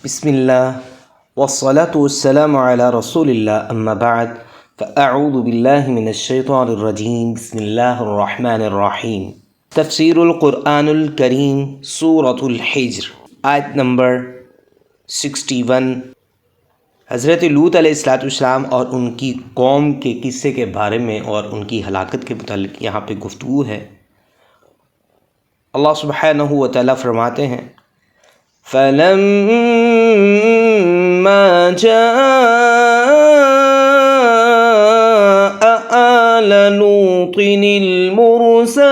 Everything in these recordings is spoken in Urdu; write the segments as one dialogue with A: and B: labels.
A: بسم اللہ والصلاة والسلام علی رسول اللہ اما بعد فاعوذ باللہ من الشیطان الرجیم بسم اللہ الرحمن الرحیم۔ تفسیر القرآن الکریم سورۃ الحجر آیت نمبر 61۔ حضرت لوط علیہ السلام اور ان کی قوم کے قصے کے بارے میں اور ان کی ہلاکت کے متعلق یہاں پہ گفتگو ہے۔ اللہ سبحانہ و تعالیٰ فرماتے ہیں فَلَمَّا جَاءَ آلَ لُوطٍ الْمُرْسَلُونَ،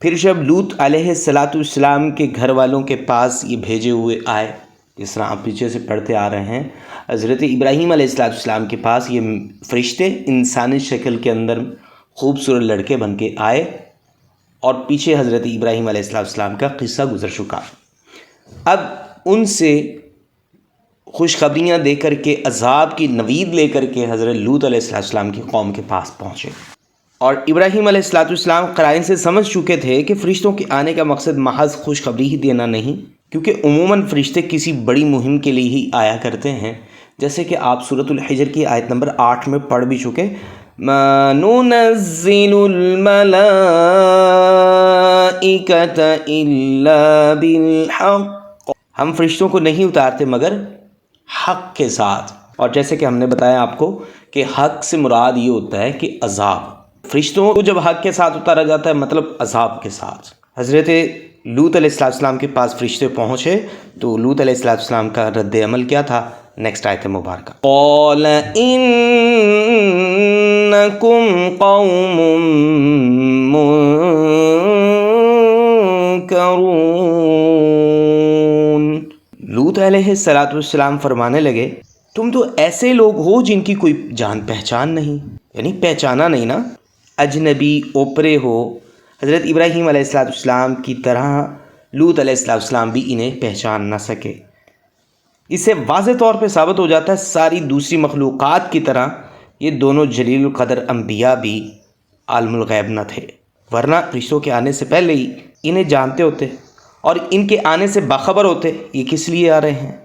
A: پھر جب لوط علیہ السلام کے گھر والوں کے پاس یہ بھیجے ہوئے آئے، جس طرح آپ پیچھے سے پڑھتے آ رہے ہیں، حضرت ابراہیم علیہ السلام کے پاس یہ فرشتے انسانی شکل کے اندر خوبصورت لڑکے بن کے آئے، اور پیچھے حضرت ابراہیم علیہ السلام کا قصہ گزر چکا۔ اب ان سے خوشخبریاں دے کر کے، عذاب کی نوید لے کر کے حضرت لوط علیہ السلام کی قوم کے پاس پہنچے، اور ابراہیم علیہ السلام قرائن سے سمجھ چکے تھے کہ فرشتوں کے آنے کا مقصد محض خوشخبری ہی دینا نہیں، کیونکہ عموماً فرشتے کسی بڑی مہم کے لیے ہی آیا کرتے ہیں، جیسے کہ آپ سورۃ الحجر کی آیت نمبر 8 میں پڑھ بھی چکے، مَا نُنَزِّلُ الْمَلَائِكَةَ إِلَّا بِالْحَقِّ، ہم فرشتوں کو نہیں اتارتے مگر حق کے ساتھ۔ اور جیسے کہ ہم نے بتایا آپ کو کہ حق سے مراد یہ ہوتا ہے کہ عذاب، فرشتوں کو جب حق کے ساتھ اتارا جاتا ہے مطلب عذاب کے ساتھ۔ حضرت لوط علیہ السلام کے پاس فرشتے پہنچے تو لوط علیہ السلام کا رد عمل کیا تھا؟ نیکسٹ آیت مبارکہ، قَالَ إِنَّكُمْ قَوْمٌ مُنْكَرُونَ، لوط علیہ السلام فرمانے لگے تم تو ایسے لوگ ہو جن کی کوئی جان پہچان نہیں، یعنی پہچانا نہیں نا، اجنبی اوپرے ہو۔ حضرت ابراہیم علیہ السلام کی طرح لوط علیہ السلام بھی انہیں پہچان نہ سکے۔ اس سے واضح طور پہ ثابت ہو جاتا ہے ساری دوسری مخلوقات کی طرح یہ دونوں جلیل القدر انبیاء بھی عالم الغیب نہ تھے، ورنہ فرشتوں کے آنے سے پہلے ہی انہیں جانتے ہوتے اور ان کے آنے سے باخبر ہوتے یہ کس لیے آ رہے ہیں۔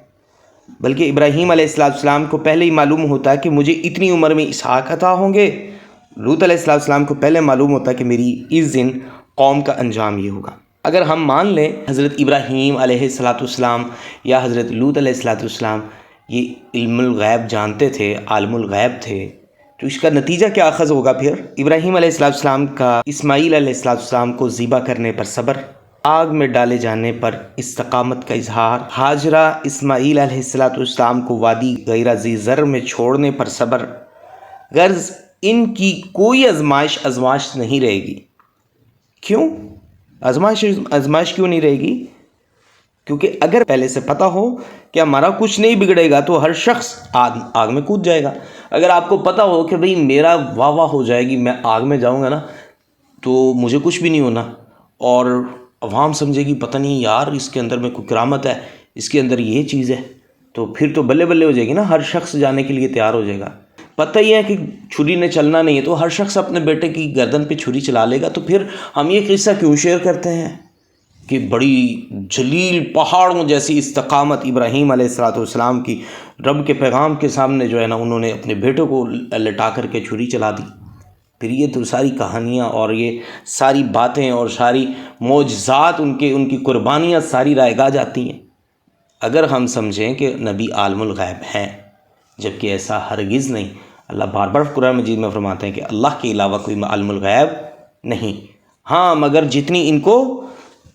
A: بلکہ ابراہیم علیہ السلام کو پہلے ہی معلوم ہوتا ہے کہ مجھے اتنی عمر میں اسحاق عطا ہوں گے، لوط علیہ السلام کو پہلے معلوم ہوتا ہے کہ میری اس دن قوم کا انجام یہ ہوگا۔ اگر ہم مان لیں حضرت ابراہیم علیہ السلام یا حضرت لوط علیہ السلام یہ علم الغیب جانتے تھے، عالم الغیب تھے، تو اس کا نتیجہ کیا اخذ ہوگا؟ پھر ابراہیم علیہ السلام کا اسماعیل علیہ السلام کو ذبح کرنے پر صبر، آگ میں ڈالے جانے پر استقامت کا اظہار، ہاجرہ اسماعیل علیہ السلام کو وادی غیر ذی زر میں چھوڑنے پر صبر، غرض ان کی کوئی آزمائش نہیں رہے گی۔ کیوں آزمائش کیوں نہیں رہے گی؟ کیونکہ اگر پہلے سے پتہ ہو کہ ہمارا کچھ نہیں بگڑے گا تو ہر شخص آگ میں کود جائے گا۔ اگر آپ کو پتہ ہو کہ بھئی میرا واہ ہو جائے گی، میں آگ میں جاؤں گا نا تو مجھے کچھ بھی نہیں ہونا، اور عوام سمجھے گی پتہ نہیں یار اس کے اندر میں کوئی کرامت ہے، اس کے اندر یہ چیز ہے، تو پھر تو بلے بلے ہو جائے گی نا، ہر شخص جانے کے لیے تیار ہو جائے گا۔ پتہ ہی ہے کہ چھری نے چلنا نہیں ہے تو ہر شخص اپنے بیٹے کی گردن پہ چھری چلا لے گا، تو پھر ہم یہ قصہ کیوں شیئر کرتے ہیں کہ بڑی جلیل پہاڑوں جیسی استقامت ابراہیم علیہ السلام کی رب کے پیغام کے سامنے جو ہے نا انہوں نے اپنے بیٹوں کو لٹا کر کے چھری چلا دی۔ پھر یہ تو ساری کہانیاں اور یہ ساری باتیں اور ساری معجزات ان کی قربانیاں ساری رائے گاہ جاتی ہیں اگر ہم سمجھیں کہ نبی عالم الغیب ہیں، جبکہ ایسا ہرگز نہیں۔ اللہ بار بار قرآن مجید میں فرماتے ہیں کہ اللہ کے علاوہ کوئی عالم الغیب نہیں، ہاں مگر جتنی ان کو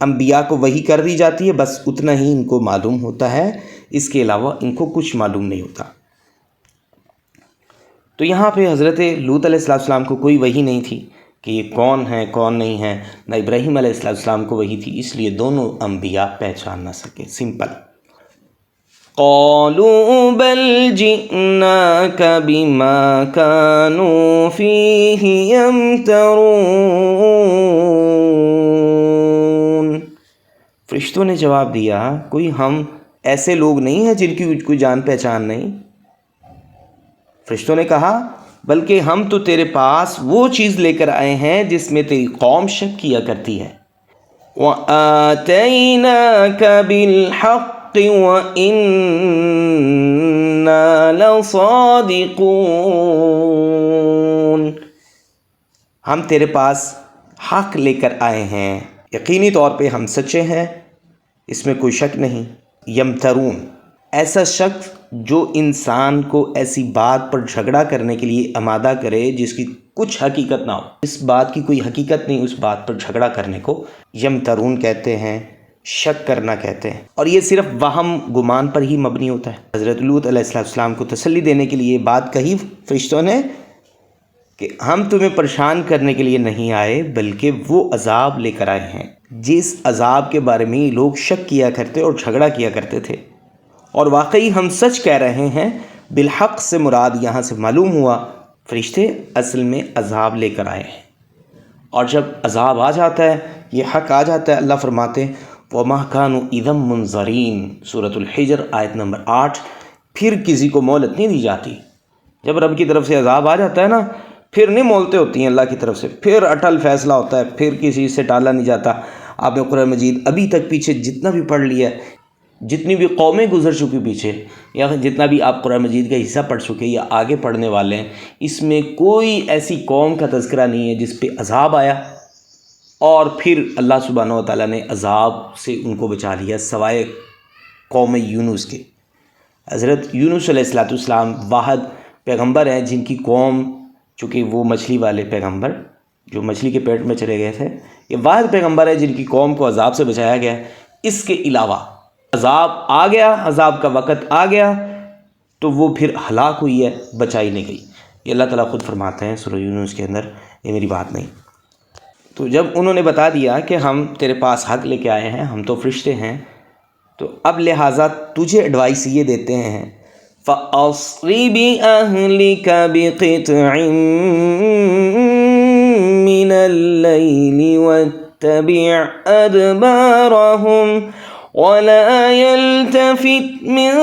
A: انبیاء کو وحی کر دی جاتی ہے بس اتنا ہی ان کو معلوم ہوتا ہے، اس کے علاوہ ان کو کچھ معلوم نہیں ہوتا۔ تو یہاں پہ حضرت لوط علیہ السلام کو کوئی وحی نہیں تھی کہ یہ کون ہے کون نہیں ہے، نہ ابراہیم علیہ السلام کو وحی تھی، اس لیے دونوں انبیاء پہچان نہ سکے۔ سمپل۔ قالوا بل جئناك بما كانوا فيه يمترون، فرشتوں نے جواب دیا کوئی ہم ایسے لوگ نہیں ہیں جن کی کوئی جان پہچان نہیں۔ فرشتوں نے کہا بلکہ ہم تو تیرے پاس وہ چیز لے کر آئے ہیں جس میں تیری قوم شک کیا کرتی ہے، وَآتَيْنَاكَ بِالْحَقِّ وَإِنَّا لَصَادِقُونَ، ہم تیرے پاس حق لے کر آئے ہیں، یقینی طور پہ ہم سچے ہیں، اس میں کوئی شک نہیں۔ یمترون، ایسا شخص جو انسان کو ایسی بات پر جھگڑا کرنے کے لیے آمادہ کرے جس کی کچھ حقیقت نہ ہو، اس بات کی کوئی حقیقت نہیں، اس بات پر جھگڑا کرنے کو یمترون کہتے ہیں، شک کرنا کہتے ہیں، اور یہ صرف وہم گمان پر ہی مبنی ہوتا ہے۔ حضرت لوط علیہ السلام کو تسلی دینے کے لیے بات کہی فرشتوں نے کہ ہم تمہیں پریشان کرنے کے لیے نہیں آئے بلکہ وہ عذاب لے کر آئے ہیں جس عذاب کے بارے میں لوگ شک کیا کرتے اور جھگڑا کیا کرتے تھے، اور واقعی ہم سچ کہہ رہے ہیں۔ بالحق سے مراد یہاں سے معلوم ہوا فرشتے اصل میں عذاب لے کر آئے ہیں، اور جب عذاب آ جاتا ہے، یہ حق آ جاتا ہے، اللہ فرماتے ہیں وَمَا كَانُوا إِذًا مُنظَرِينَ، سورۃ الحجر آیت نمبر 8، پھر کسی کو مہلت نہیں دی جاتی۔ جب رب کی طرف سے عذاب آ جاتا ہے نا، پھر نہیں مولتے ہوتی ہیں اللہ کی طرف سے، پھر اٹل فیصلہ ہوتا ہے، پھر کسی سے ٹالا نہیں جاتا۔ آپ نے قرآن مجید ابھی تک پیچھے جتنا بھی پڑھ لیا، جتنی بھی قومیں گزر چکی پیچھے، یا جتنا بھی آپ قرآن مجید کا حصہ پڑھ چکے یا آگے پڑھنے والے ہیں، اس میں کوئی ایسی قوم کا تذکرہ نہیں ہے جس پہ عذاب آیا اور پھر اللہ سبحانہ و تعالیٰ نے عذاب سے ان کو بچا لیا، سوائے قوم یونس کے۔ حضرت یونس علیہ السلام واحد پیغمبر ہیں جن کی قوم، چونکہ وہ مچھلی والے پیغمبر جو مچھلی کے پیٹ میں چلے گئے تھے، یہ واحد پیغمبر ہے جن کی قوم کو عذاب سے بچایا گیا۔ اس کے علاوہ عذاب آ گیا، عذاب کا وقت آ گیا تو وہ پھر ہلاک ہوئی ہے، بچائی نہیں گئی۔ یہ اللہ تعالیٰ خود فرماتے ہیں سورہ یونس کے اندر، یہ میری بات نہیں۔ تو جب انہوں نے بتا دیا کہ ہم تیرے پاس حق لے کے آئے ہیں، ہم تو فرشتے ہیں، تو اب لہٰذا تجھے ایڈوائس یہ دیتے ہیں فَأَصْرِ بِأَهْلِكَ بِقِطْعٍ مِّنَ اللَّيْلِ وَاتَّبِعْ أَدْبَارَهُمْ وَلَا يَلْتَفِتْ مِنكُمْ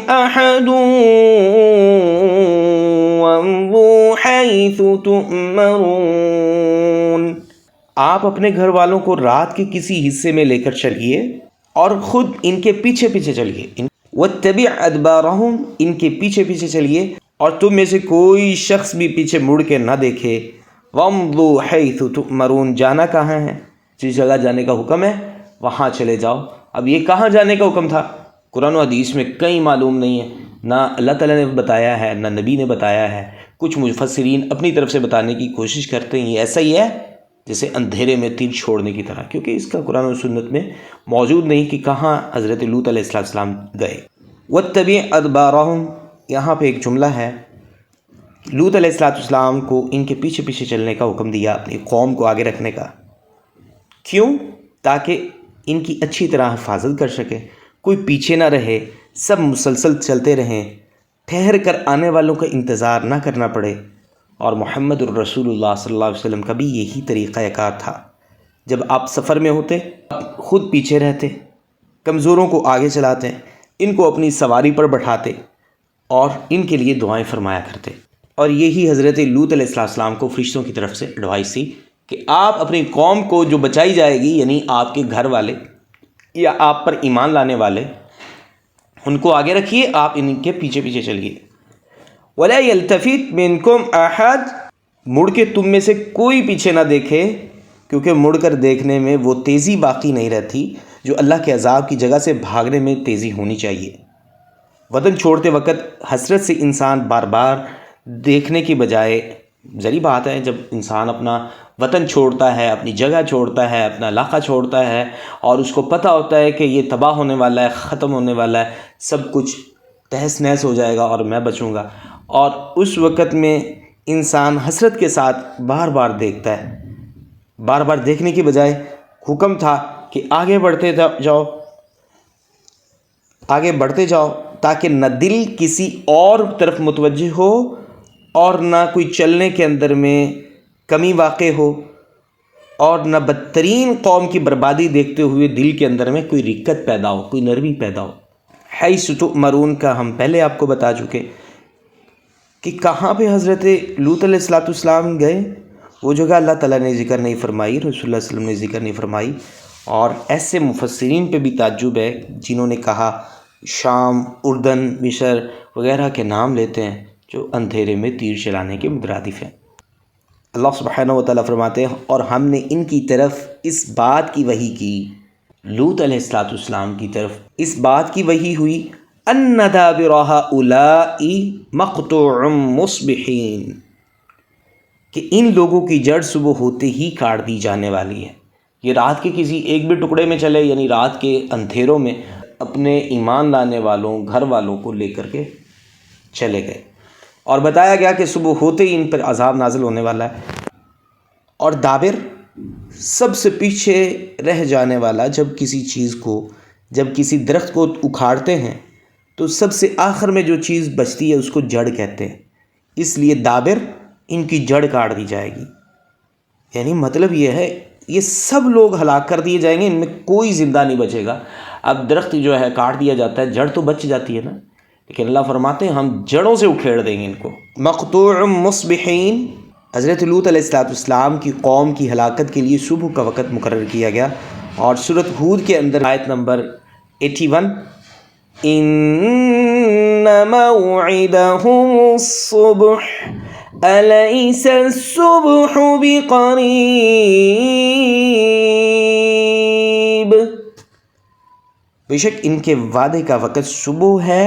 A: أَحَدٌ وَامْضُوا حَيْثُ تُؤْمَرُونَ، آپ اپنے گھر والوں کو رات کے کسی حصے میں لے کر چلیے اور خود ان کے پیچھے پیچھے چلیے۔ وَاتَّبِعْ أَدْبَارَهُمْ، ان کے پیچھے پیچھے چلیے اور تم میں سے کوئی شخص بھی پیچھے مڑ کے نہ دیکھے۔ وَامْضُوا حَيْثُ تُؤْمَرُونَ، جانا کہاں ہے؟ جس جگہ جانے کا حکم ہے وہاں چلے جاؤ۔ اب یہ کہاں جانے کا حکم تھا؟ قرآن و حدیث میں کہیں معلوم نہیں ہے، نہ اللہ تعالیٰ نے بتایا ہے نہ نبی نے بتایا ہے۔ کچھ مفسرین اپنی طرف سے بتانے کی کوشش کرتے ہیں یہ ایسا ہی ہے جیسے اندھیرے میں تیر چھوڑنے کی طرح، کیونکہ اس کا قرآن و سنت میں موجود نہیں کہ کہاں حضرت لوط علیہ السلام گئے۔ وَاتَّبِعْ أَدْبَارَهُمْ، یہاں پہ ایک جملہ ہے، لوط علیہ السلام کو ان کے پیچھے پیچھے چلنے کا حکم دیا، اپنی قوم کو آگے رکھنے کا۔ کیوں؟ تاکہ ان کی اچھی طرح حفاظت کر سکے، کوئی پیچھے نہ رہے، سب مسلسل چلتے رہیں، ٹھہر کر آنے والوں کا انتظار نہ کرنا پڑے۔ اور محمد الرسول اللہ صلی اللہ علیہ وسلم کا بھی یہی طریقہ کار تھا۔ جب آپ سفر میں ہوتے خود پیچھے رہتے، کمزوروں کو آگے چلاتے، ان کو اپنی سواری پر بٹھاتے اور ان کے لیے دعائیں فرمایا کرتے۔ اور یہی حضرت لوط علیہ السلام کو فرشتوں کی طرف سے ایڈوائس تھی کہ آپ اپنی قوم کو جو بچائی جائے گی، یعنی آپ کے گھر والے یا آپ پر ایمان لانے والے، ان کو آگے رکھیے، آپ ان کے پیچھے پیچھے چلیے۔ وَلَا يَلْتَفِتْ مِنْكُمْ أَحَدٌ، مڑ کے تم میں سے کوئی پیچھے نہ دیکھے، کیونکہ مڑ کر دیکھنے میں وہ تیزی باقی نہیں رہتی جو اللہ کے عذاب کی جگہ سے بھاگنے میں تیزی ہونی چاہیے۔ وطن چھوڑتے وقت حسرت سے انسان بار بار دیکھنے کی بجائے، ظاہری بات ہے جب انسان اپنا وطن چھوڑتا ہے، اپنی جگہ چھوڑتا ہے، اپنا علاقہ چھوڑتا ہے اور اس کو پتہ ہوتا ہے کہ یہ تباہ ہونے والا ہے، ختم ہونے والا ہے، سب کچھ تہس نہس ہو جائے گا اور میں بچوں گا، اور اس وقت میں انسان حسرت کے ساتھ بار بار دیکھتا ہے۔ بار بار دیکھنے کی بجائے حکم تھا کہ آگے بڑھتے جاؤ، آگے بڑھتے جاؤ، تاکہ نہ دل کسی اور طرف متوجہ ہو اور نہ کوئی چلنے کے اندر میں کمی واقع ہو، اور نہ بدترین قوم کی بربادی دیکھتے ہوئے دل کے اندر میں کوئی رکت پیدا ہو، کوئی نرمی پیدا ہو۔ حیث تؤمرون کا ہم پہلے آپ کو بتا چکے کہ کہاں پہ حضرت لوط علیہ السلام گئے، وہ جگہ اللہ تعالیٰ نے ذکر نہیں فرمائی، رسول اللہ صلی اللہ علیہ وسلم نے ذکر نہیں فرمائی. اور ایسے مفسرین پہ بھی تعجب ہے جنہوں نے کہا شام، اردن، مصر وغیرہ کے نام لیتے ہیں جو اندھیرے میں تیر چلانے کے مترادف ہیں. اللہ سبحانہ و تعالیٰ فرماتے ہیں اور ہم نے ان کی طرف اس بات کی وحی کی، لوط علیہ السلام کی طرف اس بات کی وحی ہوئی ان دابر ہؤلاء مقطوع مصبحین، کہ ان لوگوں کی جڑ صبح ہوتے ہی کاٹ دی جانے والی ہے. یہ رات کے کسی ایک بھی ٹکڑے میں چلے، یعنی رات کے اندھیروں میں اپنے ایمان لانے والوں، گھر والوں کو لے کر کے چلے گئے، اور بتایا گیا کہ صبح ہوتے ہی ان پر عذاب نازل ہونے والا ہے. اور دابر سب سے پیچھے رہ جانے والا، جب کسی چیز کو، جب کسی درخت کو اکھاڑتے ہیں تو سب سے آخر میں جو چیز بچتی ہے اس کو جڑ کہتے ہیں، اس لیے دابر ان کی جڑ کاٹ دی جائے گی. یعنی مطلب یہ ہے یہ سب لوگ ہلاک کر دیے جائیں گے، ان میں کوئی زندہ نہیں بچے گا. اب درخت جو ہے کاٹ دیا جاتا ہے، جڑ تو بچ جاتی ہے نا، لیکن اللہ فرماتے ہیں ہم جڑوں سے اکھیڑ دیں گے ان کو. مقطوع مصبحین، حضرت لوط علیہ السلام کی قوم کی ہلاکت کے لیے صبح کا وقت مقرر کیا گیا. اور سورۃ ہود کے اندر آیت نمبر 81، ان موعدهم الصبح الیس الصبح بقریب، بے شک ان کے وعدے کا وقت صبح ہے.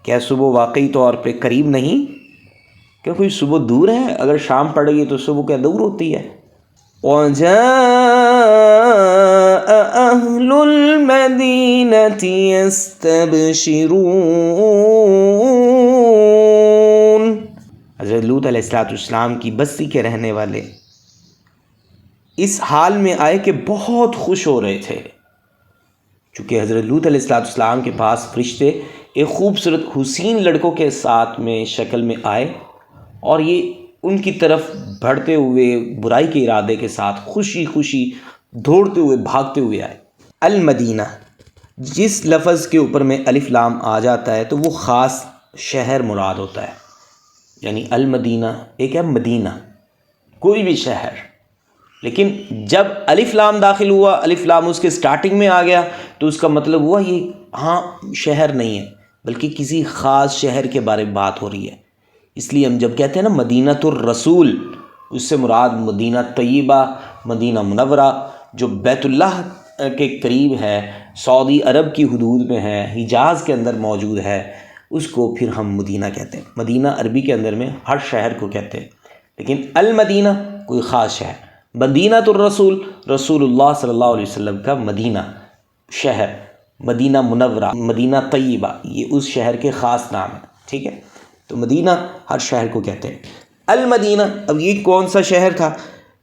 A: کیا صبح واقعی طور پہ قریب نہیں؟ کیا کوئی صبح دور ہے؟ اگر شام پڑ گئی تو صبح کیا دور ہوتی ہے؟ وَجَاءَ أَهْلُ الْمَدِينَةِ يَسْتَبْشِرُونَ، حضرت لوط علیہ السلام کی بستی کے رہنے والے اس حال میں آئے کہ بہت خوش ہو رہے تھے، چونکہ حضرت لوط علیہ السلام کے پاس فرشتے ایک خوبصورت حسین لڑکوں کے ساتھ میں شکل میں آئے، اور یہ ان کی طرف بڑھتے ہوئے برائی کے ارادے کے ساتھ خوشی خوشی دوڑتے ہوئے بھاگتے ہوئے آئے. المدینہ، جس لفظ کے اوپر میں الف لام آ جاتا ہے تو وہ خاص شہر مراد ہوتا ہے. یعنی المدینہ ایک ہے مدینہ، کوئی بھی شہر، لیکن جب الف لام داخل ہوا، الف لام اس کے سٹارٹنگ میں آ گیا تو اس کا مطلب ہوا یہ شہر نہیں ہے بلکہ کسی خاص شہر کے بارے میں بات ہو رہی ہے. اس لیے ہم جب کہتے ہیں نا مدینہ الرسول، اس سے مراد مدینہ طیبہ، مدینہ منورہ جو بیت اللہ کے قریب ہے، سعودی عرب کی حدود میں ہے، حجاز کے اندر موجود ہے، اس کو پھر ہم مدینہ کہتے ہیں. مدینہ عربی کے اندر میں ہر شہر کو کہتے ہیں، لیکن المدینہ کوئی خاص شہر. مدینہ الرسول، رسول اللہ صلی اللہ علیہ وسلم کا مدینہ شہر، مدینہ منورہ، مدینہ طیبہ، یہ اس شہر کے خاص نام ہے. ٹھیک ہے، تو مدینہ ہر شہر کو کہتے ہیں. المدینہ، اب یہ کون سا شہر تھا؟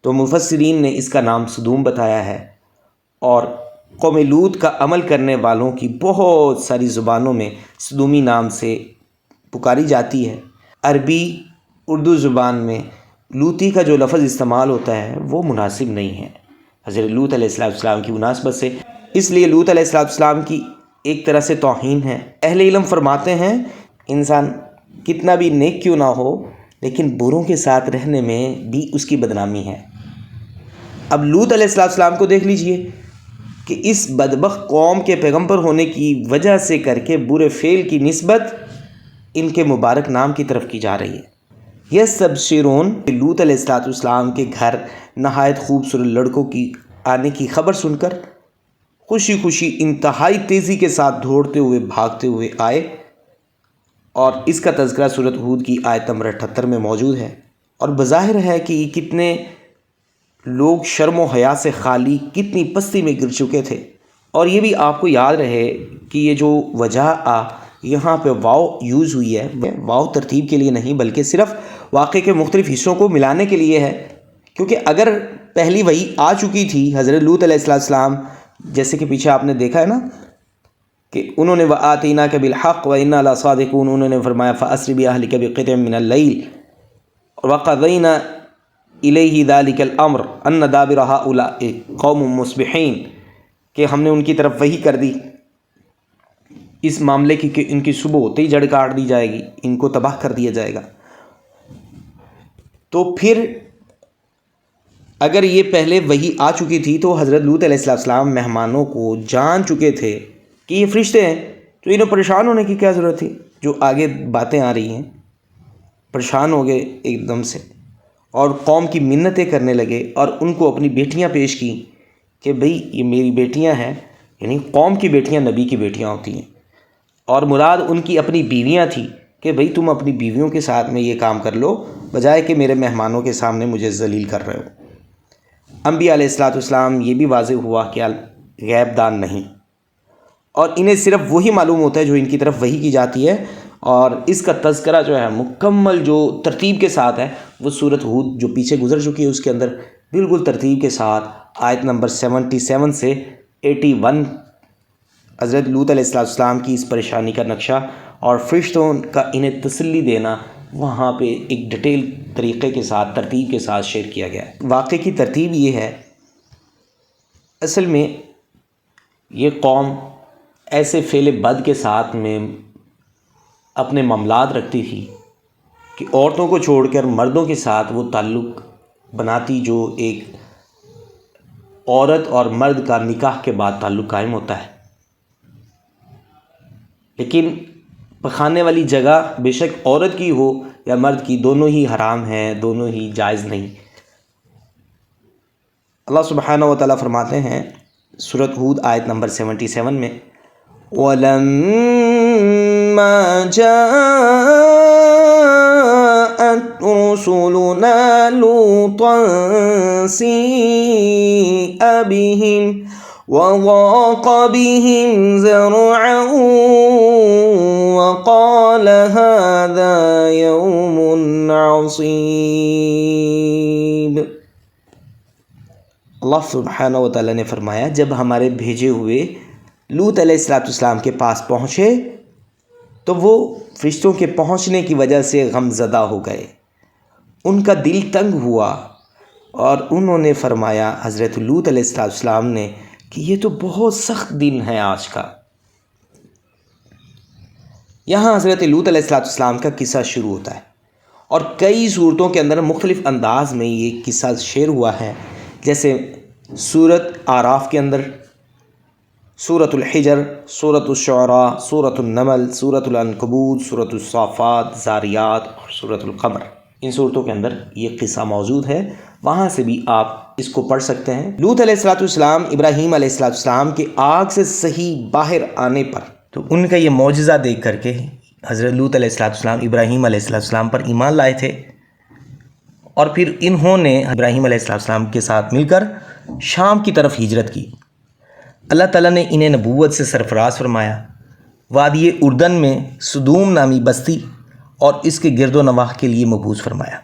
A: تو مفسرین نے اس کا نام صدوم بتایا ہے، اور قوم لوط کا عمل کرنے والوں کی بہت ساری زبانوں میں صدومی نام سے پکاری جاتی ہے. عربی، اردو زبان میں لوطی کا جو لفظ استعمال ہوتا ہے وہ مناسب نہیں ہے حضرت لوط علیہ السلام کی مناسبت سے، اس لیے لوط علیہ السلام کی ایک طرح سے توہین ہے. اہل علم فرماتے ہیں انسان کتنا بھی نیک کیوں نہ ہو لیکن بروں کے ساتھ رہنے میں بھی اس کی بدنامی ہے. اب لوط علیہ السلام کو دیکھ لیجئے کہ اس بدبخت قوم کے پیغمبر ہونے کی وجہ سے کر کے برے فعل کی نسبت ان کے مبارک نام کی طرف کی جا رہی ہے. یستبشرون، لوط علیہ السلام کے گھر نہایت خوبصورت لڑکوں کی آنے کی خبر سن کر خوشی خوشی انتہائی تیزی کے ساتھ دوڑتے ہوئے بھاگتے ہوئے آئے، اور اس کا تذکرہ سورۃ ہود کی آیت نمبر 78 میں موجود ہے. اور بظاہر ہے کہ یہ کتنے لوگ شرم و حیا سے خالی کتنی پستی میں گر چکے تھے. اور یہ بھی آپ کو یاد رہے کہ یہ جو وجہ یہاں پہ واو یوز ہوئی ہے، واو ترتیب کے لیے نہیں بلکہ صرف واقعے کے مختلف حصوں کو ملانے کے لیے ہے. کیونکہ اگر پہلی وحی آ چکی تھی حضرت لوط علیہ السلام، جیسے کہ پیچھے آپ نے دیکھا ہے نا کہ انہوں نے وَآتَيْنَاكَ بِالْحَقِّ وَإِنَّا لَصَادِقُونَ، انہوں نے فرمایا فَأَسْرِ بِأَهْلِكَ بِقِطْعٍ مِّنَ اللَّيْلِ وَقَضَيْنَا إِلَيْهِ ذَلِكَ الْأَمْرَ أَنَّ دَابِرَ هَؤُلَاءِ قَوْمٌ مُصْبِحِينَ، کہ ہم نے ان کی طرف وحی کر دی اس معاملے کی کہ ان کی صبح ہوتے ہی جڑ کاٹ دی جائے گی، ان کو تباہ کر دیا جائے گا. تو پھر اگر یہ پہلے وحی آ چکی تھی تو حضرت لوط علیہ السلام مہمانوں کو جان چکے تھے کہ یہ فرشتے ہیں، تو انہیں پریشان ہونے کی کیا ضرورت تھی؟ جو آگے باتیں آ رہی ہیں، پریشان ہو گئے ایک دم سے اور قوم کی منتیں کرنے لگے اور ان کو اپنی بیٹیاں پیش کی کہ بھئی یہ میری بیٹیاں ہیں، یعنی قوم کی بیٹیاں نبی کی بیٹیاں ہوتی ہیں، اور مراد ان کی اپنی بیویاں تھیں کہ بھئی تم اپنی بیویوں کے ساتھ میں یہ کام کر لو بجائے کہ میرے مہمانوں کے سامنے مجھے ذلیل کر رہے ہو۔ انبیاء علیہ السلام یہ بھی واضح ہوا کہ غیب دان نہیں، اور انہیں صرف وہی معلوم ہوتا ہے جو ان کی طرف وحی کی جاتی ہے، اور اس کا تذکرہ جو ہے مکمل جو ترتیب کے ساتھ ہے وہ سورۃ ہود جو پیچھے گزر چکی ہے اس کے اندر بالکل ترتیب کے ساتھ آیت نمبر 77 سے 81 حضرت لوط علیہ السلام کی اس پریشانی کا نقشہ اور فرشتوں کا انہیں تسلی دینا وہاں پہ ایک ڈیٹیل طریقے کے ساتھ ترتیب کے ساتھ شیئر کیا گیا ہے۔ واقعے کی ترتیب یہ ہے، اصل میں یہ قوم ایسے فعل بد کے ساتھ میں اپنے معاملات رکھتی تھی کہ عورتوں کو چھوڑ کر مردوں کے ساتھ وہ تعلق بناتی جو ایک عورت اور مرد کا نکاح کے بعد تعلق قائم ہوتا ہے، لیکن پخانے والی جگہ بے شک عورت کی ہو یا مرد کی، دونوں ہی حرام ہیں، دونوں ہی جائز نہیں۔ اللہ سبحانہ و تعالیٰ فرماتے ہیں سورۃ ہود آیت نمبر 77 میں، وَلَمَّا جَاءَتْ رُسُلُنَا لُوطًا سِيءَ بِهِمْ وَضَاقَ بِهِمْ ذَرْعًا وَقَالَ هَذَا يَوْمٌ عَصِيبٌ۔ اللہ سبحانہ و تعالیٰ نے فرمایا جب ہمارے بھیجے ہوئے لوط علیہ السلام کے پاس پہنچے تو وہ فرشتوں کے پہنچنے کی وجہ سے غم زدہ ہو گئے، ان کا دل تنگ ہوا، اور انہوں نے فرمایا حضرت لوط علیہ السلام نے کہ یہ تو بہت سخت دن ہے آج کا۔ یہاں حضرت لوط علیہ السلام کا قصہ شروع ہوتا ہے، اور کئی صورتوں کے اندر مختلف انداز میں یہ قصہ شیئر ہوا ہے، جیسے سورۃ اعراف کے اندر، سورۃ الحجر، سورۃ الشعراء، سورۃ النمل، سورۃ العنکبوت، سورۃ الصافات، زاریات اور سورۃ القمر۔ ان صورتوں کے اندر یہ قصہ موجود ہے، وہاں سے بھی آپ اس کو پڑھ سکتے ہیں۔ لوط علیہ السلام ابراہیم علیہ السلام کے آگ سے صحیح باہر آنے پر، تو ان کا یہ معجزہ دیکھ کر کے حضرت لوط علیہ السلام ابراہیم علیہ السلام پر ایمان لائے تھے، اور پھر انہوں نے ابراہیم علیہ السلام کے ساتھ مل کر شام کی طرف ہجرت کی۔ اللہ تعالیٰ نے انہیں نبوت سے سرفراز فرمایا، وادی اردن میں سدوم نامی بستی اور اس کے گرد و نواح کے لیے مبعوث فرمایا،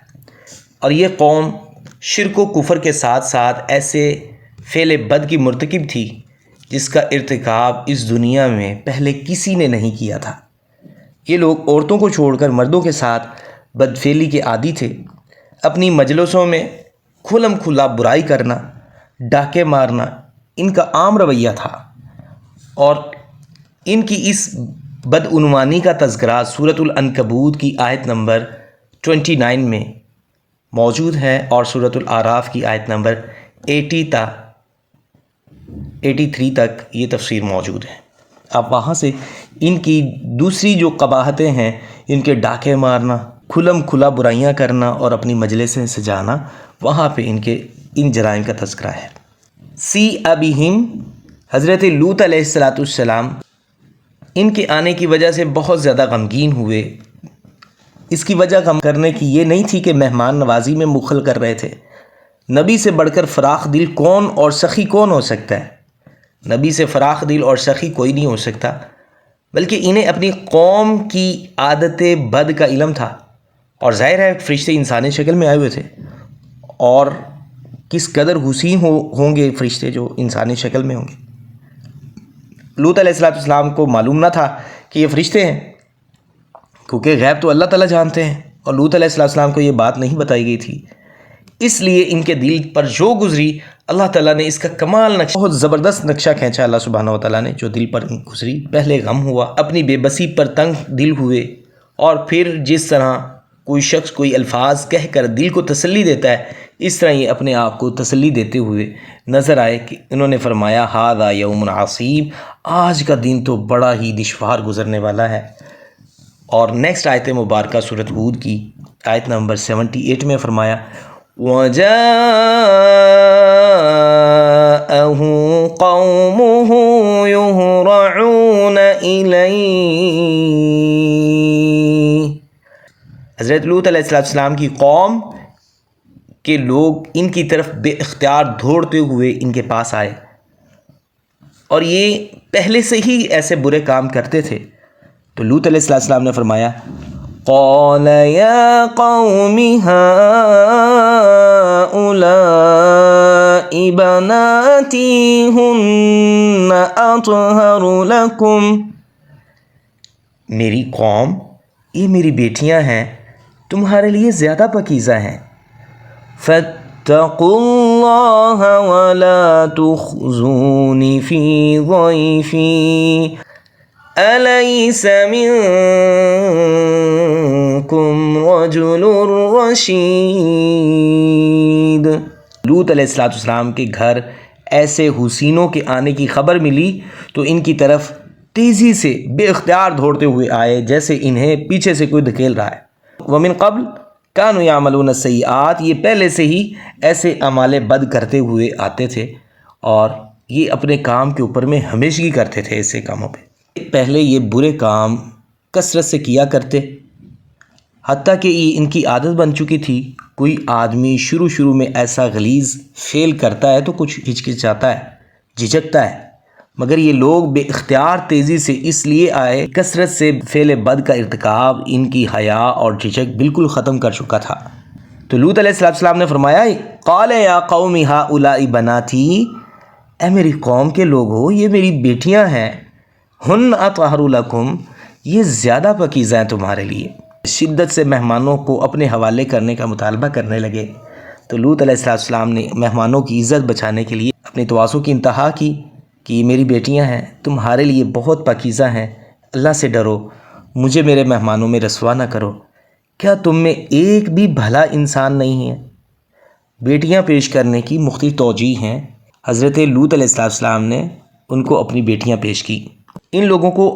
A: اور یہ قوم شرک و کفر کے ساتھ ساتھ ایسے فعل بد کی مرتکب تھی جس کا ارتکاب اس دنیا میں پہلے کسی نے نہیں کیا تھا۔ یہ لوگ عورتوں کو چھوڑ کر مردوں کے ساتھ بدفعلی کے عادی تھے، اپنی مجلسوں میں کھلم کھلا برائی کرنا، ڈاکے مارنا ان کا عام رویہ تھا، اور ان کی اس بدعنوانی کا تذکرہ سورۃ العنکبوت کی آیت نمبر 29 میں موجود ہے، اور سورۃ الاعراف کی آیت نمبر 83 تک یہ تفسیر موجود ہے۔ اب وہاں سے ان کی دوسری جو قباحتیں ہیں، ان کے ڈاکے مارنا، کھلم کھلا برائیاں کرنا اور اپنی مجلسیں سجانا، وہاں پہ ان جرائم کا تذکرہ ہے۔ بِهِمْ حضرت لوط علیہ السلام ان کے آنے کی وجہ سے بہت زیادہ غمگین ہوئے۔ اس کی وجہ غم کرنے کی یہ نہیں تھی کہ مہمان نوازی میں مخل کر رہے تھے۔ نبی سے بڑھ کر فراخ دل کون اور سخی کون ہو سکتا ہے؟ نبی سے فراخ دل اور سخی کوئی نہیں ہو سکتا، بلکہ انہیں اپنی قوم کی عادت بد کا علم تھا، اور ظاہر ہے فرشتے انسانی شکل میں آئے ہوئے تھے، اور کس قدر حسین ہوں گے فرشتے جو انسانی شکل میں ہوں گے۔ لوط علیہ السلام کو معلوم نہ تھا کہ یہ فرشتے ہیں، کیونکہ غیب تو اللہ تعالیٰ جانتے ہیں، اور لوط علیہ السلام کو یہ بات نہیں بتائی گئی تھی، اس لیے ان کے دل پر جو گزری اللہ تعالیٰ نے اس کا کمال نقشہ، بہت زبردست نقشہ کھینچا اللہ سبحانہ و تعالیٰ نے، جو دل پر گزری۔ پہلے غم ہوا، اپنی بے بسی پر تنگ دل ہوئے، اور پھر جس طرح کوئی شخص کوئی الفاظ کہہ کر دل کو تسلی دیتا ہے، اس طرح یہ اپنے آپ کو تسلی دیتے ہوئے نظر آئے کہ انہوں نے فرمایا ھذا یوم عصیب، آج کا دن تو بڑا ہی دشوار گزرنے والا ہے۔ اور نیکسٹ آیت مبارکہ سورۃ ہود کی آیت نمبر 78 میں فرمایا وَجَاءَهُ قَوْمُهُ يُهْرَعُونَ إِلَيْهِ، حضرت لوط علیہ السلام کی قوم کے لوگ ان کی طرف بے اختیار دوڑتے ہوئے ان کے پاس آئے، اور یہ پہلے سے ہی ایسے برے کام کرتے تھے۔ تو لوط علیہ السلام نے فرمایا قال یا قوم هؤلاء بناتی ہن اطہر لکم، میری قوم یہ میری بیٹیاں ہیں، تمہارے لیے زیادہ پاکیزہ ہیں۔ فاتقوا اللہ ولا تخزون فی ضیفی الیس منکم رجل رشید۔ لوط علیہ السلام کے گھر ایسے حسینوں کے آنے کی خبر ملی تو ان کی طرف تیزی سے بے اختیار دوڑتے ہوئے آئے جیسے انہیں پیچھے سے کوئی دھکیل رہا ہے۔ ومن قبل کانوا یعملون السیئات، یہ پہلے سے ہی ایسے اعمال بد کرتے ہوئے آتے تھے اور یہ اپنے کام کے اوپر میں ہمیشگی کرتے تھے ایسے کاموں پہ۔ پہلے یہ برے کام کثرت سے کیا کرتے، حتیٰ کہ یہ ان کی عادت بن چکی تھی۔ کوئی آدمی شروع میں ایسا غلیظ فعل کرتا ہے تو کچھ ہچکچاتا ہے، جھجکتا ہے، مگر یہ لوگ بے اختیار تیزی سے اس لیے آئے، کثرت سے فعل بد کا ارتکاب ان کی حیا اور جھجک بالکل ختم کر چکا تھا۔ تو لوط علیہ السلام نے فرمایا قال یا قوم ہؤلاء بناتی، اے میری قوم کے لوگو یہ میری بیٹیاں ہیں، ہن اطہر لکم، یہ زیادہ پاکیزہ ہیں تمہارے لیے۔ شدت سے مہمانوں کو اپنے حوالے کرنے کا مطالبہ کرنے لگے تو لوط علیہ السلام نے مہمانوں کی عزت بچانے کے لیے اپنی تواضع کی انتہا کی کہ یہ میری بیٹیاں ہیں، تمہارے لیے بہت پاکیزہ ہیں، اللہ سے ڈرو، مجھے میرے مہمانوں میں رسوا نہ کرو۔ کیا تم میں ایک بھی بھلا انسان نہیں ہے؟ بیٹیاں پیش کرنے کی مختلف توجیہ ہیں۔ حضرت لوط علیہ السلام نے ان کو اپنی بیٹیاں پیش کی۔ ان لوگوں کو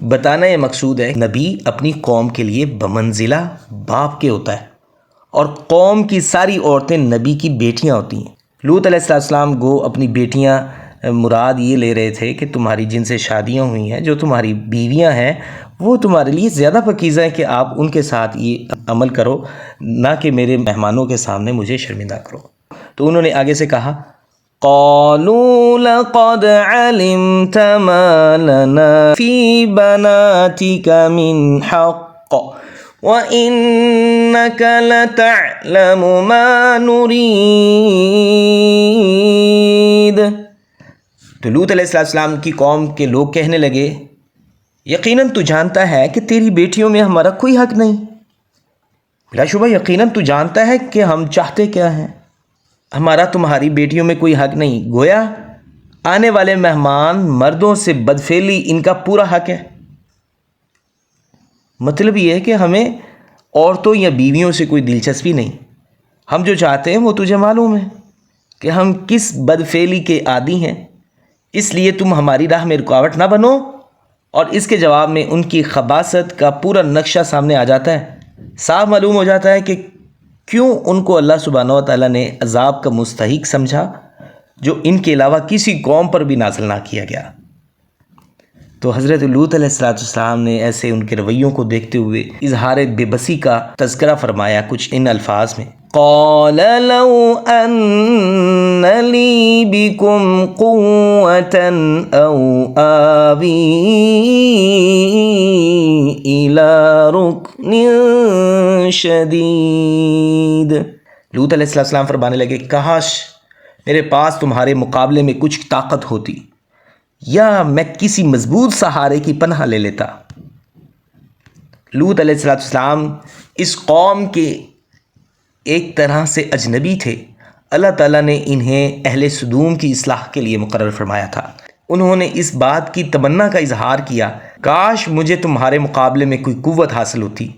A: بتانا یہ مقصود ہے نبی اپنی قوم کے لیے بمنزلہ باپ کے ہوتا ہے، اور قوم کی ساری عورتیں نبی کی بیٹیاں ہوتی ہیں۔ لوط علیہ السلام کو اپنی بیٹیاں مراد یہ لے رہے تھے کہ تمہاری جن سے شادیاں ہوئی ہیں، جو تمہاری بیویاں ہیں، وہ تمہارے لیے زیادہ پاکیزہ ہیں کہ آپ ان کے ساتھ یہ عمل کرو، نہ کہ میرے مہمانوں کے سامنے مجھے شرمندہ کرو۔ تو انہوں نے آگے سے کہا قالوا لقد علمت ما لنا في بناتك من حق وإنك لتعلم ما نريد۔ تو لوط علیہ السلام کی قوم کے لوگ کہنے لگے یقیناً تو جانتا ہے کہ تیری بیٹیوں میں ہمارا کوئی حق نہیں، بلا شبہ یقیناً تو جانتا ہے کہ ہم چاہتے کیا ہیں، ہمارا تمہاری بیٹیوں میں کوئی حق نہیں۔ گویا آنے والے مہمان مردوں سے بدفعلی ان کا پورا حق ہے۔ مطلب یہ ہے کہ ہمیں عورتوں یا بیویوں سے کوئی دلچسپی نہیں، ہم جو چاہتے ہیں وہ تجھے معلوم ہے کہ ہم کس بدفعلی کے عادی ہیں، اس لیے تم ہماری راہ میں رکاوٹ نہ بنو۔ اور اس کے جواب میں ان کی خباثت کا پورا نقشہ سامنے آ جاتا ہے، صاف معلوم ہو جاتا ہے کہ کیوں ان کو اللہ سبحانہ و تعالیٰ نے عذاب کا مستحق سمجھا جو ان کے علاوہ کسی قوم پر بھی نازل نہ کیا گیا۔ تو حضرت لوط علیہ السلام نے ایسے ان کے رویوں کو دیکھتے ہوئے اظہار بے بسی کا تذکرہ فرمایا کچھ ان الفاظ میں قال لو ان لی بکم قوة او آوی الى رکن شدید۔ لوط علیہ السلام فرمانے لگے کاش میرے پاس تمہارے مقابلے میں کچھ طاقت ہوتی یا میں کسی مضبوط سہارے کی پناہ لے لیتا۔ لوط علیہ السلام اس قوم کے ایک طرح سے اجنبی تھے، اللہ تعالیٰ نے انہیں اہل صدوم کی اصلاح کے لیے مقرر فرمایا تھا۔ انہوں نے اس بات کی تمنا کا اظہار کیا کاش مجھے تمہارے مقابلے میں کوئی قوت حاصل ہوتی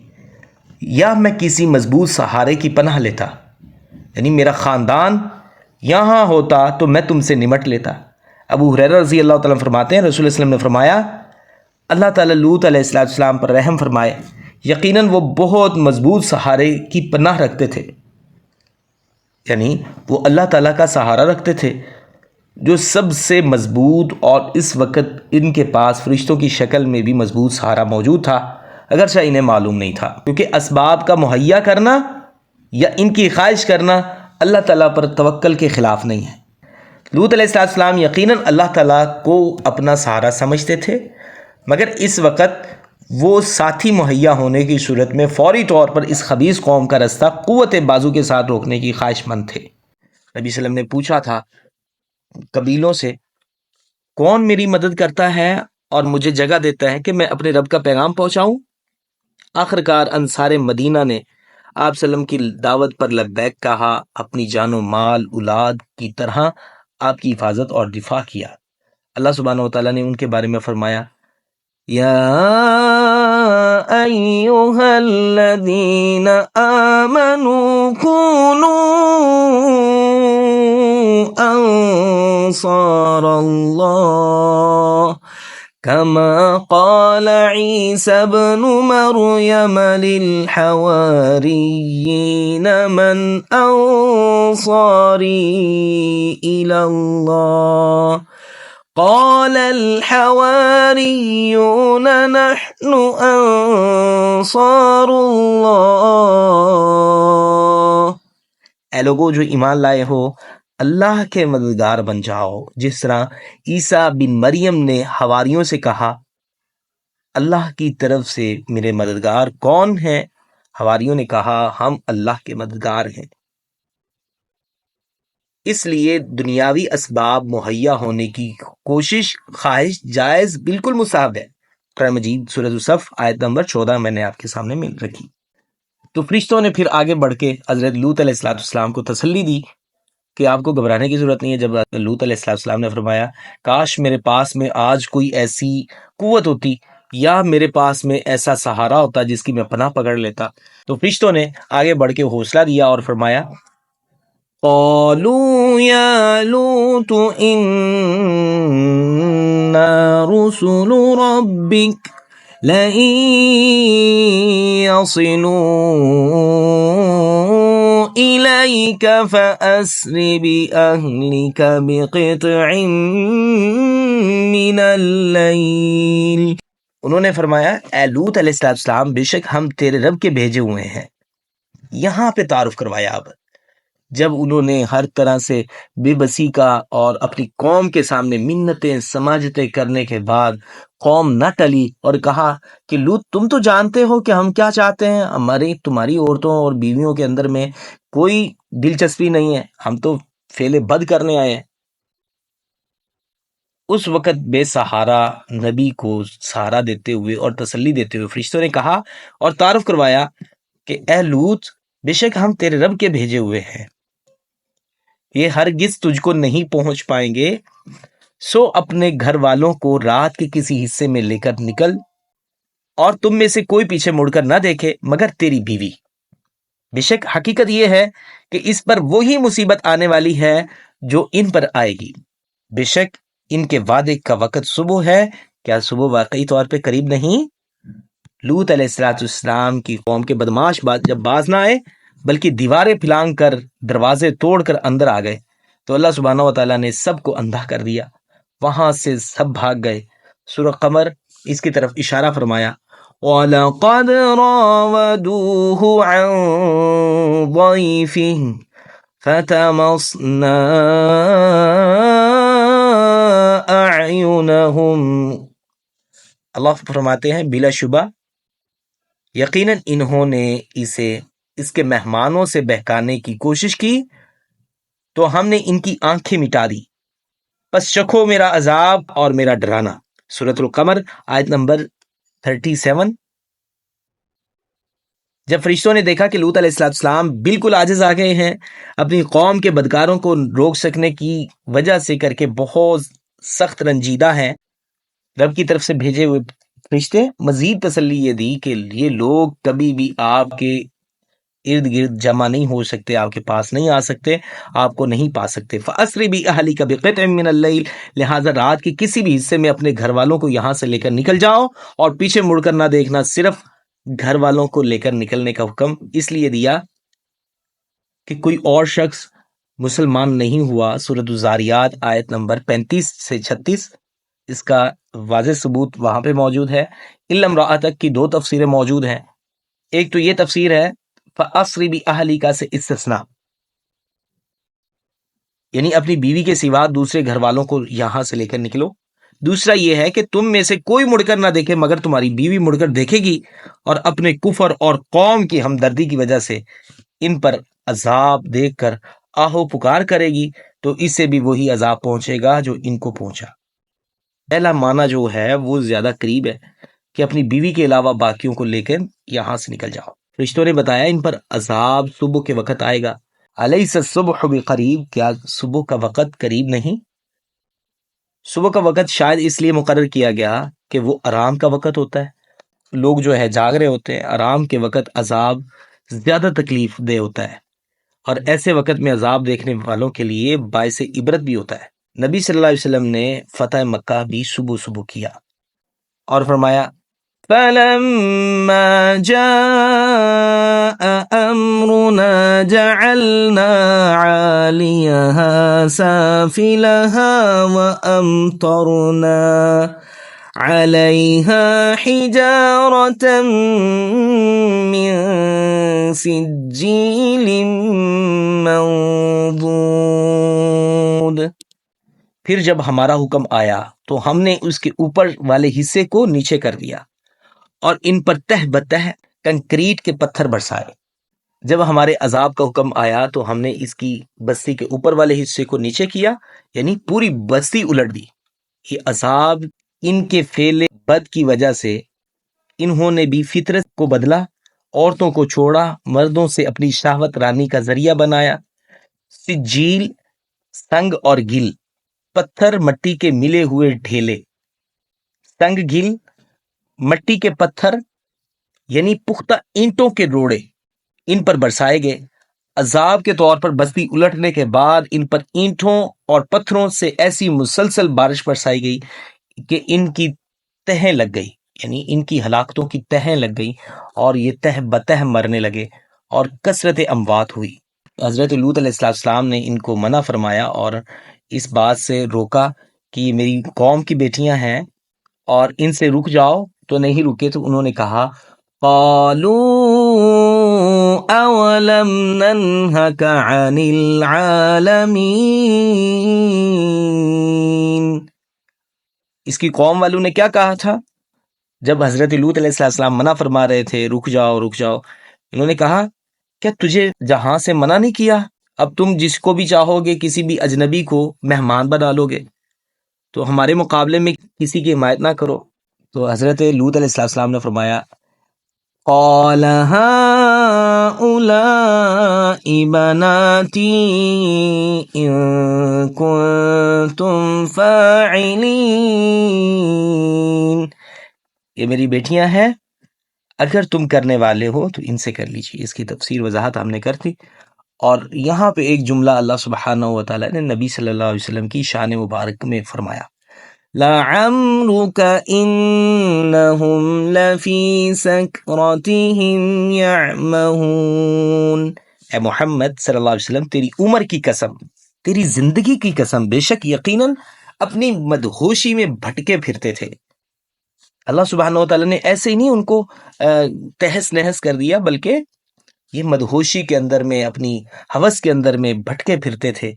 A: یا میں کسی مضبوط سہارے کی پناہ لیتا، یعنی میرا خاندان یہاں ہوتا تو میں تم سے نمٹ لیتا۔ ابو ہریرہ رضی اللہ تعالیٰ فرماتے ہیں رسول اللہ علیہ وسلم نے فرمایا اللہ تعالیٰ لوط علیہ السلام پر رحم فرمائے، یقیناً وہ بہت مضبوط سہارے کی پناہ رکھتے تھے، یعنی وہ اللہ تعالیٰ کا سہارا رکھتے تھے جو سب سے مضبوط، اور اس وقت ان کے پاس فرشتوں کی شکل میں بھی مضبوط سہارا موجود تھا، اگرچہ انہیں معلوم نہیں تھا، کیونکہ اسباب کا مہیا کرنا یا ان کی خواہش کرنا اللہ تعالیٰ پر توکل کے خلاف نہیں ہے۔ لوط علیہ السلام یقیناً اللہ تعالیٰ کو اپنا سہارا سمجھتے تھے، مگر اس وقت وہ ساتھی مہیا ہونے کی صورت میں فوری طور پر اس خبیث قوم کا رستہ قوت بازو کے ساتھ روکنے کی خواہش مند تھے۔ نبی صلی اللہ علیہ وسلم نے پوچھا تھا قبیلوں سے، کون میری مدد کرتا ہے اور مجھے جگہ دیتا ہے کہ میں اپنے رب کا پیغام پہنچاؤں؟ آخرکار انصار مدینہ نے آپ صلی اللہ علیہ وسلم کی دعوت پر لبیک کہا، اپنی جان و مال اولاد کی طرح آپ کی حفاظت اور دفاع کیا۔ اللہ سبحانہ وتعالیٰ نے ان کے بارے میں فرمایا یا ایھا الذین آمنوا کونوا انصار اللہ كما قال عيسى ابن مريم للحواريين من أنصاري إلى الله قال الحواريون نحن أنصار الله۔ اے لوگو جو ایمان لائے ہو، اللہ کے مددگار بن جاؤ، جس طرح عیسیٰ بن مریم نے حواریوں سے کہا اللہ کی طرف سے میرے مددگار کون ہیں؟ حواریوں نے کہا ہم اللہ کے مددگار ہیں۔ اس لیے دنیاوی اسباب مہیا ہونے کی کوشش، خواہش جائز، بالکل مستحب ہے۔ قرآن مجید سورۃ الصف آیت نمبر 14 میں نے آپ کے سامنے مل رکھی۔ تو فرشتوں نے پھر آگے بڑھ کے حضرت لوط علیہ السلام کو تسلی دی کہ آپ کو گھبرانے کی ضرورت نہیں ہے۔ جب لوط علیہ السلام نے فرمایا کاش میرے پاس میں آج کوئی ایسی قوت ہوتی یا میرے پاس میں ایسا سہارا ہوتا جس کی میں پناہ پکڑ لیتا، تو فرشتوں نے آگے بڑھ کے حوصلہ دیا اور فرمایا قالوا یا لوط انا رسل ربک لئن يصلوا إليك فأسر بأهلك بقطع من الليل۔ انہوں نے فرمایا اے لوط علیہ السلام، بے شک ہم تیرے رب کے بھیجے ہوئے ہیں۔ یہاں پہ تعارف کروایا اب، جب انہوں نے ہر طرح سے بے بسی کا اور اپنی قوم کے سامنے منتیں سماجتیں کرنے کے بعد قوم نہ ٹلی اور کہا کہ لوط تم تو جانتے ہو کہ ہم کیا چاہتے ہیں، تمہاری عورتوں اور بیویوں کے اندر میں کوئی دلچسپی نہیں ہے، ہم تو فعل بد کرنے آئے ہیں۔ اس وقت بے سہارا نبی کو سہارا دیتے ہوئے اور تسلی دیتے ہوئے فرشتوں نے کہا اور تعارف کروایا کہ اے لوط، بے شک ہم تیرے رب کے بھیجے ہوئے ہیں، یہ ہرگز تجھ کو نہیں پہنچ پائیں گے، سو اپنے گھر والوں کو رات کے کسی حصے میں لے کر نکل، اور تم میں سے کوئی پیچھے مڑ کر نہ دیکھے مگر تیری بیوی۔ بے شک حقیقت یہ ہے کہ اس پر وہی مصیبت آنے والی ہے جو ان پر آئے گی، بے شک ان کے وعدے کا وقت صبح ہے، کیا صبح واقعی طور پہ قریب نہیں؟ لوط علیہ السلام کی قوم کے بدماش جب باز نہ آئے بلکہ دیواریں پھلانگ کر دروازے توڑ کر اندر آ گئے تو اللہ سبحانہ وتعالیٰ نے سب کو اندھا کر دیا، وہاں سے سب بھاگ گئے۔ سورہ قمر اس کی طرف اشارہ فرمایا وَلَقَدْ رَاوَدُوهُ عَنْ ضَيْفِهِ فَتَمَصْنَا أَعْيُنَهُمْ۔ اللہ فرماتے ہیں بلا شبہ یقیناً انہوں نے اسے اس کے مہمانوں سے بہکانے کی کوشش کی تو ہم نے ان کی آنکھیں مٹا دی، پس چکھو میرا عذاب اور میرا ڈرانا۔ سورۃ القمر آیت نمبر 37۔ جب فرشتوں نے دیکھا کہ لوط علیہ السلام بالکل عاجز آ گئے ہیں، اپنی قوم کے بدکاروں کو روک سکنے کی وجہ سے کر کے بہت سخت رنجیدہ ہیں، رب کی طرف سے بھیجے ہوئے فرشتے مزید تسلی یہ دی کہ یہ لوگ کبھی بھی آپ کے ارد گرد جمع نہیں ہو سکتے، آپ کے پاس نہیں آ سکتے، آپ کو نہیں پا سکتے۔ فَأَسْرِ بِأَهْلِكَ بِقِطْعٍ مِّنَ اللَّيْلِ، لہٰذا رات کے کسی بھی حصے میں اپنے گھر والوں کو یہاں سے لے کر نکل جاؤ، اور پیچھے مڑ کر نہ دیکھنا، صرف گھر والوں کو لے کر نکلنے کا حکم اس لیے دیا کہ کوئی اور شخص مسلمان نہیں ہوا۔ سورۃ الزاریات آیت نمبر 35 سے 36، اس کا واضح ثبوت وہاں پہ موجود ہے۔ اِلَّا امرأتک کی دو تفسیریں موجود ہیں۔ ایک تو یہ تفسیر ہے فَأَسْرِ بِأَهْلِكَ سے استثناء، یعنی اپنی بیوی کے سوا دوسرے گھر والوں کو یہاں سے لے کر نکلو۔ دوسرا یہ ہے کہ تم میں سے کوئی مڑ کر نہ دیکھے مگر تمہاری بیوی مڑ کر دیکھے گی اور اپنے کفر اور قوم کی ہمدردی کی وجہ سے ان پر عذاب دیکھ کر آہو پکار کرے گی، تو اس سے بھی وہی عذاب پہنچے گا جو ان کو پہنچا۔ پہلا معنی جو ہے وہ زیادہ قریب ہے کہ اپنی بیوی کے علاوہ باقیوں کو لے کر یہاں سے نکل جاؤ۔ فرشتوں نے بتایا ان پر عذاب صبح کے وقت آئے گا۔ الیس الصبح بقریب، کیا صبح کا وقت قریب نہیں؟ صبح کا وقت شاید اس لیے مقرر کیا گیا کہ وہ آرام کا وقت ہوتا ہے، لوگ جو ہے جاگ رہے ہوتے ہیں، آرام کے وقت عذاب زیادہ تکلیف دہ ہوتا ہے، اور ایسے وقت میں عذاب دیکھنے والوں کے لیے باعث عبرت بھی ہوتا ہے۔ نبی صلی اللہ علیہ وسلم نے فتح مکہ بھی صبح صبح کیا اور فرمایا فَلَمَّا جَاءَ أَمْرُنَا جَعَلْنَا عَالِيَهَا سَافِلَهَا وَأَمْطَرْنَا عَلَيْهَا حِجَارَةً مِّن سِجِّيلٍ مَّنضُودٍ۔ پھر جب ہمارا حکم آیا تو ہم نے اس کے اوپر والے حصے کو نیچے کر دیا اور ان پر تہ بتہ کنکریٹ کے پتھر برسائے۔ جب ہمارے عذاب کا حکم آیا تو ہم نے اس کی بستی کے اوپر والے حصے کو نیچے کیا، یعنی پوری بستی الٹ دی۔ یہ عذاب ان کے فعل بد کی وجہ سے انہوں نے بھی فطرت کو بدلا، عورتوں کو چھوڑا، مردوں سے اپنی شہوت رانی کا ذریعہ بنایا۔ سجیل سنگ اور گل، پتھر مٹی کے ملے ہوئے ڈھیلے، سنگ گل مٹی کے پتھر یعنی پختہ اینٹوں کے روڑے ان پر برسائے گئے۔ عذاب کے طور پر بستی الٹنے کے بعد ان پر اینٹوں اور پتھروں سے ایسی مسلسل بارش برسائی گئی کہ ان کی تہیں لگ گئی، یعنی ان کی ہلاکتوں کی تہیں لگ گئی اور یہ تہ بتہ مرنے لگے اور کثرت اموات ہوئی۔ حضرت لوط علیہ السلام نے ان کو منع فرمایا اور اس بات سے روکا کہ یہ میری قوم کی بیٹیاں ہیں اور ان سے رک جاؤ، تو نہیں رکے، تو انہوں نے کہا قالوا اولم ننهك عن العالمین۔ اس کی قوم والوں نے کیا کہا تھا جب حضرت لوط علیہ السلام منع فرما رہے تھے رک جاؤ رک جاؤ؟ انہوں نے کہا کیا تجھے جہاں سے منع نہیں کیا؟ اب تم جس کو بھی چاہو گے کسی بھی اجنبی کو مہمان بنا لو گے، تو ہمارے مقابلے میں کسی کی حمایت نہ کرو۔ تو حضرت لوط علیہ السلام نے فرمایا قال هؤلاء بناتي إن كنتم فاعلين، یہ میری بیٹیاں ہیں، اگر تم کرنے والے ہو تو ان سے کر لیجیے۔ اس کی تفسیر وضاحت ہم نے کر دی، اور یہاں پہ ایک جملہ اللہ سبحانہ و تعالیٰ نے نبی صلی اللہ علیہ وسلم کی شان مبارک میں فرمایا لَعَمْرُكَ إِنَّهُمْ لَفِي سَكْرَتِهِمْ يَعْمَهُونَ۔ اے محمد صلی اللہ علیہ وسلم، تیری عمر کی قسم، تیری زندگی کی قسم، بے شک یقیناً اپنی مدہوشی میں بھٹکے پھرتے تھے۔ اللہ سبحانہ و تعالیٰ نے ایسے ہی نہیں ان کو تہس نہس کر دیا، بلکہ یہ مدہوشی کے اندر میں، اپنی ہوس کے اندر میں بھٹکے پھرتے تھے۔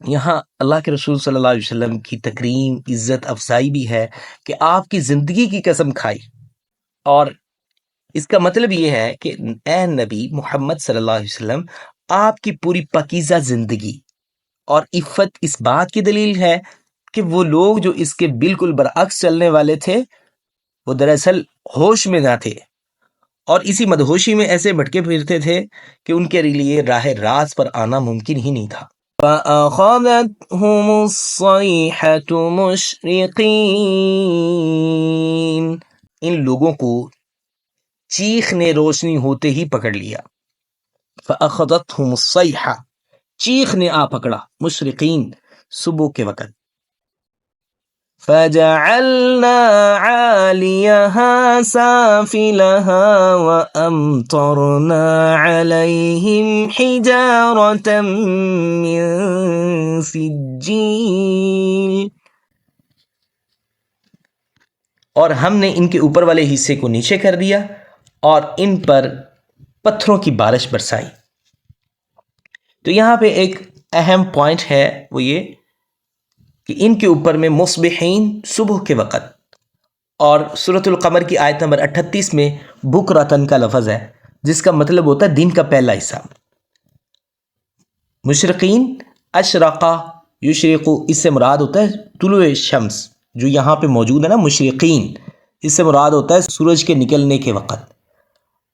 A: یہاں اللہ کے رسول صلی اللہ علیہ وسلم کی تکریم، عزت افزائی بھی ہے کہ آپ کی زندگی کی قسم کھائی، اور اس کا مطلب یہ ہے کہ اے نبی محمد صلی اللہ علیہ وسلم، آپ کی پوری پاکیزہ زندگی اور عفت اس بات کی دلیل ہے کہ وہ لوگ جو اس کے بالکل برعکس چلنے والے تھے وہ دراصل ہوش میں نہ تھے، اور اسی مدہوشی میں ایسے بھٹکے پھرتے تھے کہ ان کے لیے راہ راست پر آنا ممکن ہی نہیں تھا۔ فَأَخَذَتْهُمُ الصَّيْحَةُ مُشْرِقِينَ، ان لوگوں کو چیخ نے روشنی ہوتے ہی پکڑ لیا. فَأَخَذَتْهُمُ الصَّيْحَةُ، چیخ نے آ پکڑا، مشرقین صبح کے وقت. فَجَعَلْنَا عَالِيَهَا سَافِلَهَا وَأَمْطَرْنَا عَلَيْهِمْ حِجَارَةً مِّن سِجِّيلٍ، اور ہم نے ان کے اوپر والے حصے کو نیچے کر دیا اور ان پر پتھروں کی بارش برسائی. تو یہاں پہ ایک اہم پوائنٹ ہے، وہ یہ کہ ان کے اوپر میں مصبحین صبح کے وقت، اور سورۃ القمر کی آیت نمبر 38 میں بکرتن کا لفظ ہے، جس کا مطلب ہوتا ہے دن کا پہلا حصہ. مشرقین، اشرقہ یشرق، اس سے مراد ہوتا ہے طلوع شمس، جو یہاں پہ موجود ہے نا مشرقین، اس سے مراد ہوتا ہے سورج کے نکلنے کے وقت.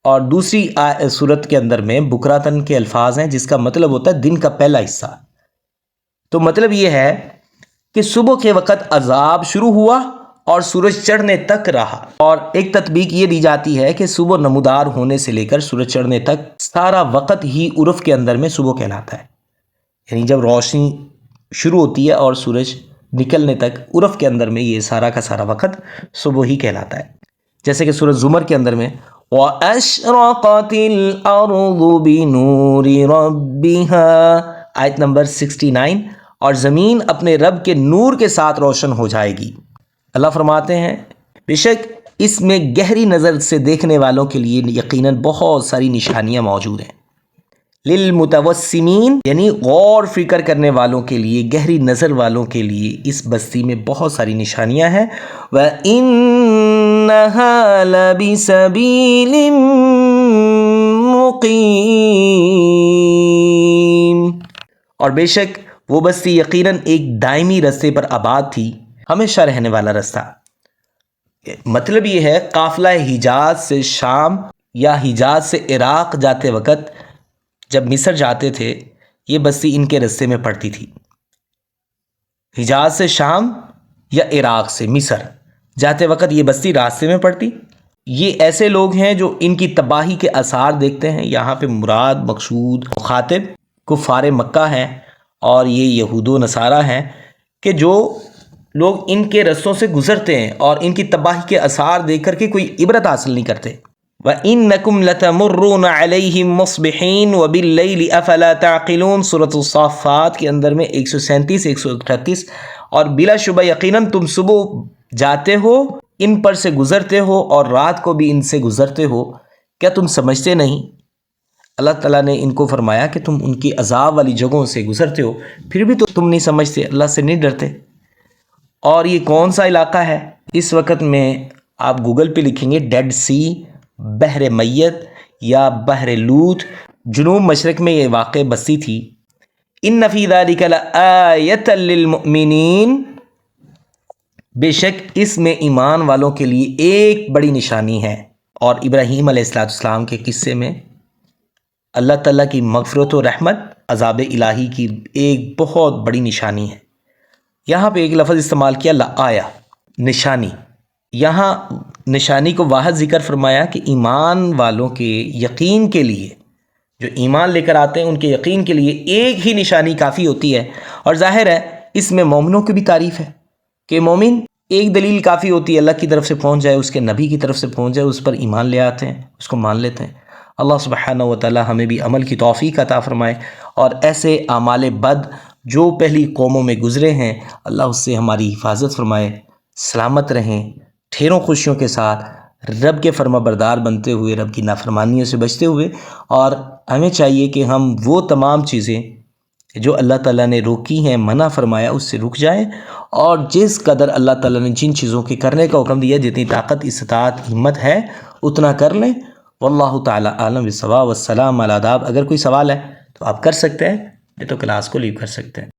A: اور دوسری صورت کے اندر میں بکراتن کے الفاظ ہیں، جس کا مطلب ہوتا ہے دن کا پہلا حصہ. تو مطلب یہ ہے کہ صبح کے وقت عذاب شروع ہوا اور سورج چڑھنے تک رہا. اور ایک تطبیق یہ دی جاتی ہے کہ صبح نمودار ہونے سے لے کر سورج چڑھنے تک سارا وقت ہی عرف کے اندر میں صبح کہلاتا ہے. یعنی جب روشنی شروع ہوتی ہے اور سورج نکلنے تک عرف کے اندر میں یہ سارا کا سارا وقت صبح ہی کہلاتا ہے. جیسے کہ سورۃ زمر کے اندر میں وَأَشْرَقَتِ الْأَرْضُ بِنُورِ رَبِّهَا، آیت نمبر 69، اور زمین اپنے رب کے نور کے ساتھ روشن ہو جائے گی. اللہ فرماتے ہیں بے شک اس میں گہری نظر سے دیکھنے والوں کے لیے یقیناً بہت ساری نشانیاں موجود ہیں. للمتوسمین، یعنی غور فکر کرنے والوں کے لیے، گہری نظر والوں کے لیے اس بستی میں بہت ساری نشانیاں ہیں. وَإِنَّهَا لَبِسَبِيلٍ مُقِيمٍ، اور بے شک وہ بستی یقیناً ایک دائمی رستے پر آباد تھی، ہمیشہ رہنے والا رستہ. مطلب یہ ہے قافلہ حجاز سے شام یا حجاز سے عراق جاتے وقت جب مصر جاتے تھے، یہ بستی ان کے رستے میں پڑتی تھی. حجاز سے شام یا عراق سے مصر جاتے وقت یہ بستی راستے میں پڑتی. یہ ایسے لوگ ہیں جو ان کی تباہی کے آثار دیکھتے ہیں. یہاں پہ مراد مقصود مخاطب کفار مکہ ہیں اور یہ یہود و نصارہ ہیں، کہ جو لوگ ان کے رستوں سے گزرتے ہیں اور ان کی تباہی کے آثار دیکھ کر کے کوئی عبرت حاصل نہیں کرتے. وَإِنَّكُمْ لَتَمُرُّونَ عَلَيْهِمْ مُصْبِحِينَ وَبِاللَّيْلِ أَفَلَا تَعْقِلُونَ، سورۃ الصافات کے اندر میں 137 138. اور بلا شبہ یقیناً تم صبح جاتے ہو، ان پر سے گزرتے ہو، اور رات کو بھی ان سے گزرتے ہو، کیا تم سمجھتے نہیں؟ اللہ تعالیٰ نے ان کو فرمایا کہ تم ان کی عذاب والی جگہوں سے گزرتے ہو، پھر بھی تو تم نہیں سمجھتے، اللہ سے نہیں ڈرتے. اور یہ کون سا علاقہ ہے؟ اس وقت میں آپ گوگل پہ لکھیں گے ڈیڈ سی، بحر میت یا بحر لوط، جنوب مشرق میں یہ واقع بستی تھی. ان فی ذلک لآیۃ للمؤمنین، بے شک اس میں ایمان والوں کے لیے ایک بڑی نشانی ہے. اور ابراہیم علیہ السلام کے قصے میں اللہ تعالیٰ کی مغفرت و رحمت، عذاب الہی کی ایک بہت بڑی نشانی ہے. یہاں پہ ایک لفظ استعمال کیا لآیہ، نشانی. یہاں نشانی کو واحد ذکر فرمایا کہ ایمان والوں کے یقین کے لیے، جو ایمان لے کر آتے ہیں ان کے یقین کے لیے ایک ہی نشانی کافی ہوتی ہے. اور ظاہر ہے اس میں مومنوں کی بھی تعریف ہے کہ مومن ایک دلیل کافی ہوتی ہے، اللہ کی طرف سے پہنچ جائے، اس کے نبی کی طرف سے پہنچ جائے، اس پر ایمان لے آتے ہیں، اس کو مان لیتے ہیں. اللہ سبحانہ و تعالی ہمیں بھی عمل کی توفیق عطا فرمائے، اور ایسے اعمال بد جو پہلی قوموں میں گزرے ہیں اللہ اس سے ہماری حفاظت فرمائے، سلامت رہیں ٹھیروں خوشیوں کے ساتھ، رب کے فرما بردار بنتے ہوئے، رب کی نافرمانیوں سے بچتے ہوئے. اور ہمیں چاہیے کہ ہم وہ تمام چیزیں جو اللہ تعالیٰ نے روکی ہیں، منع فرمایا، اس سے رک جائیں، اور جس قدر اللہ تعالیٰ نے جن چیزوں کے کرنے کا حکم دیا، جتنی طاقت استطاعت ہمت ہے اتنا کر لیں. واللہ تعالیٰ عالم بالصواب. والسلام علی آداب. اگر کوئی سوال ہے تو آپ کر سکتے ہیں، نہیں تو کلاس کو لیو کر سکتے ہیں.